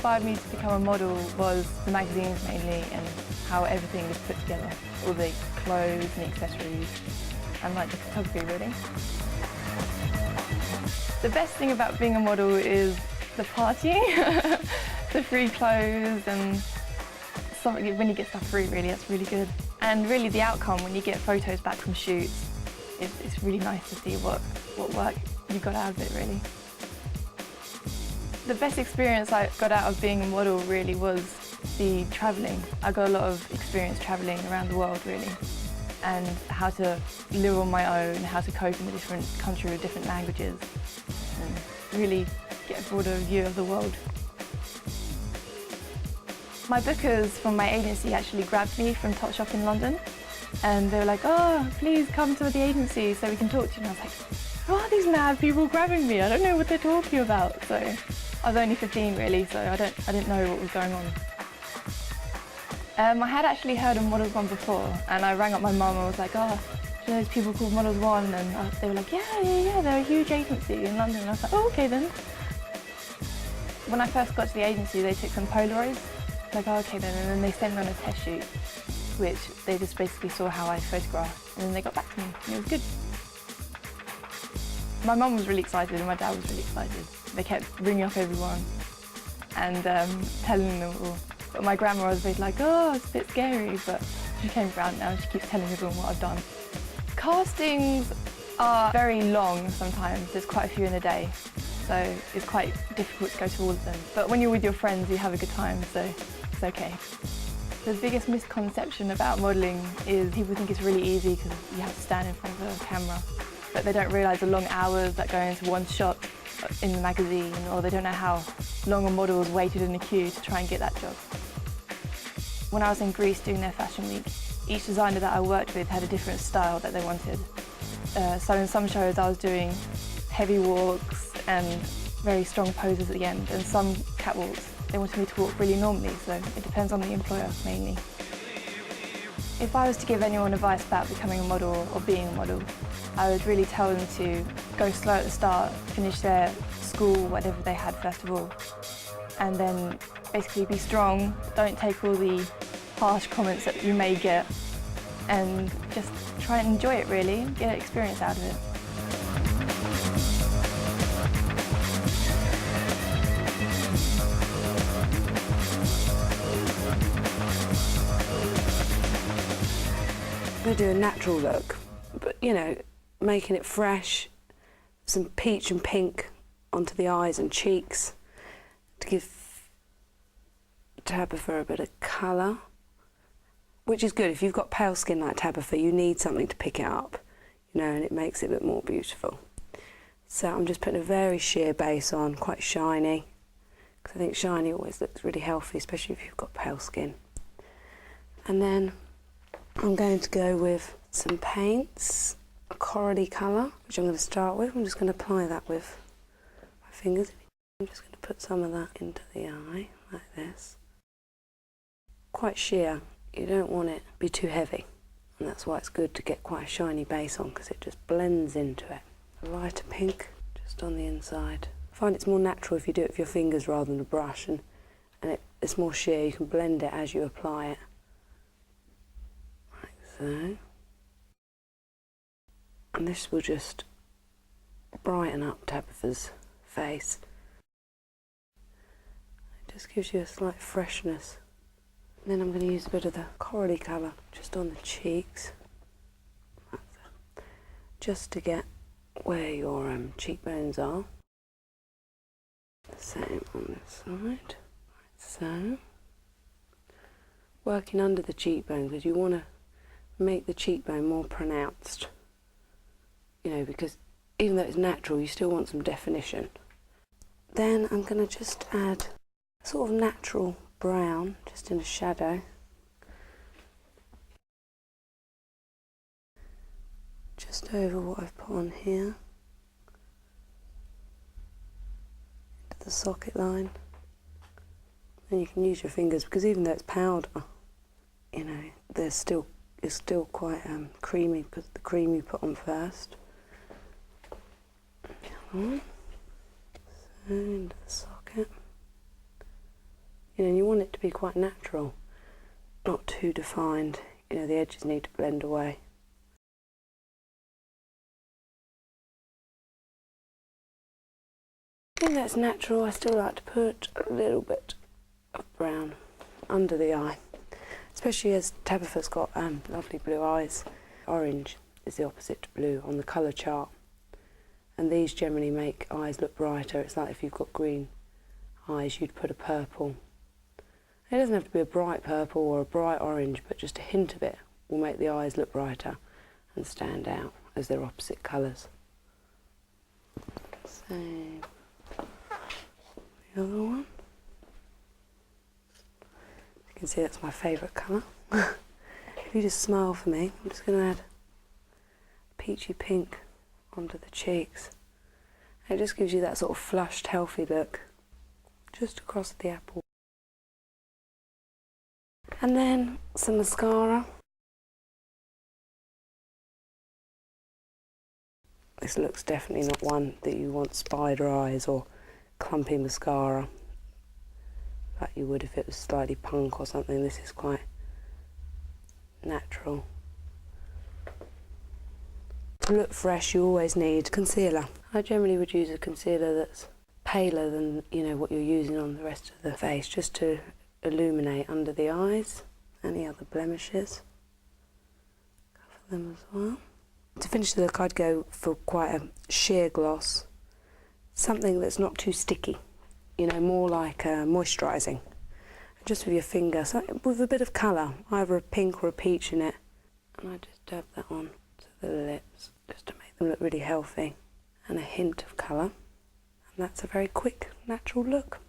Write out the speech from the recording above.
inspired me to become a model was the magazines mainly, and how everything is put together. All the clothes and the accessories, and like the photography really. The best thing about being a model is the partying, the free clothes, and when you get stuff free, really, that's really good. And really the outcome when you get photos back from shoots, it's really nice to see what work you got out of it, really. The best experience I got out of being a model really was the travelling. I got a lot of experience travelling around the world, really, and how to live on my own, how to cope in a different country with different languages, and really get a broader view of the world. My bookers from my agency actually grabbed me from Topshop in London, and they were like, "Oh, please come to the agency so we can talk to you." And I was like, "Who are these mad people grabbing me? I don't know what they're talking about." So I was only 15 really, so I didn't know what was going on. I had actually heard of Models One before, and I rang up my mum and was like, "Oh, do you know those people called Models One?" And they were like, yeah, they're a huge agency in London." And I was like, "Oh, okay then." When I first got to the agency, they took some Polaroids. Like, "Oh, okay then," and then they sent me on a test shoot, which they just basically saw how I photographed, and then they got back to me, and it was good. My mum was really excited, and my dad was really excited. They kept ringing up everyone and telling them all. But my grandma was always like, "Oh, it's a bit scary," but she came around now and she keeps telling everyone what I've done. Castings are very long sometimes. There's quite a few in a day, so it's quite difficult to go to all of them. But when you're with your friends, you have a good time, so it's okay. The biggest misconception about modelling is people think it's really easy because you have to stand in front of a camera, but they don't realise the long hours that go into one shot in the magazine, or they don't know how long a model has waited in a queue to try and get that job. When I was in Greece doing their fashion week, each designer that I worked with had a different style that they wanted. So in some shows I was doing heavy walks and very strong poses at the end, and some catwalks they wanted me to walk really normally, so it depends on the employer mainly. If I was to give anyone advice about becoming a model or being a model, I would really tell them to go slow at the start, finish their school, whatever they had first of all, and then basically be strong, don't take all the harsh comments that you may get, and just try and enjoy it really, get experience out of it. I'm going to do a natural look, but you know, making it fresh, some peach and pink onto the eyes and cheeks to give Tabitha a bit of colour, which is good. If you've got pale skin like Tabitha, you need something to pick it up, you know, and it makes it look more beautiful. So I'm just putting a very sheer base on, quite shiny, because I think shiny always looks really healthy, especially if you've got pale skin. And then I'm going to go with some paints, a corally colour, which I'm going to start with. I'm just going to apply that with my fingers. I'm just going to put some of that into the eye, like this. Quite sheer, you don't want it to be too heavy, and that's why it's good to get quite a shiny base on, because it just blends into it. A lighter pink, just on the inside. I find it's more natural if you do it with your fingers rather than a brush, and it's more sheer, you can blend it as you apply it. So, and this will just brighten up Tabitha's face. It just gives you a slight freshness. And then I'm going to use a bit of the corally colour just on the cheeks, just to get where your cheekbones are. The same on this side, like so. Working under the cheekbone, because you want to make the cheekbone more pronounced, you know, because even though it's natural, you still want some definition. Then I'm going to just add a sort of natural brown, just in a shadow. Just over what I've put on here, into the socket line. And you can use your fingers, because even though it's powder, you know, it's still quite creamy, because the cream you put on first. Come on. So into the socket. You know, and you want it to be quite natural, not too defined. You know, the edges need to blend away. I think that's natural. I still like to put a little bit of brown under the eye, especially as Tabitha's got lovely blue eyes. Orange is the opposite to blue on the colour chart, and these generally make eyes look brighter. It's like if you've got green eyes, you'd put a purple. It doesn't have to be a bright purple or a bright orange, but just a hint of it will make the eyes look brighter and stand out as they're opposite colours. Same. The other one. You can see that's my favourite colour. If you just smile for me, I'm just going to add peachy pink onto the cheeks. It just gives you that sort of flushed, healthy look just across the apple. And then some mascara. This looks definitely not one that you want spider eyes or clumpy mascara like you would if it was slightly punk or something. This is quite natural. To look fresh, you always need concealer. I generally would use a concealer that's paler than, you know, what you're using on the rest of the face, just to illuminate under the eyes, any other blemishes. Cover them as well. To finish the look, I'd go for quite a sheer gloss, something that's not too sticky, you know, more like moisturising. Just with your finger, so with a bit of colour, either a pink or a peach in it. And I just dab that on to the lips, just to make them look really healthy. And a hint of colour. And that's a very quick, natural look.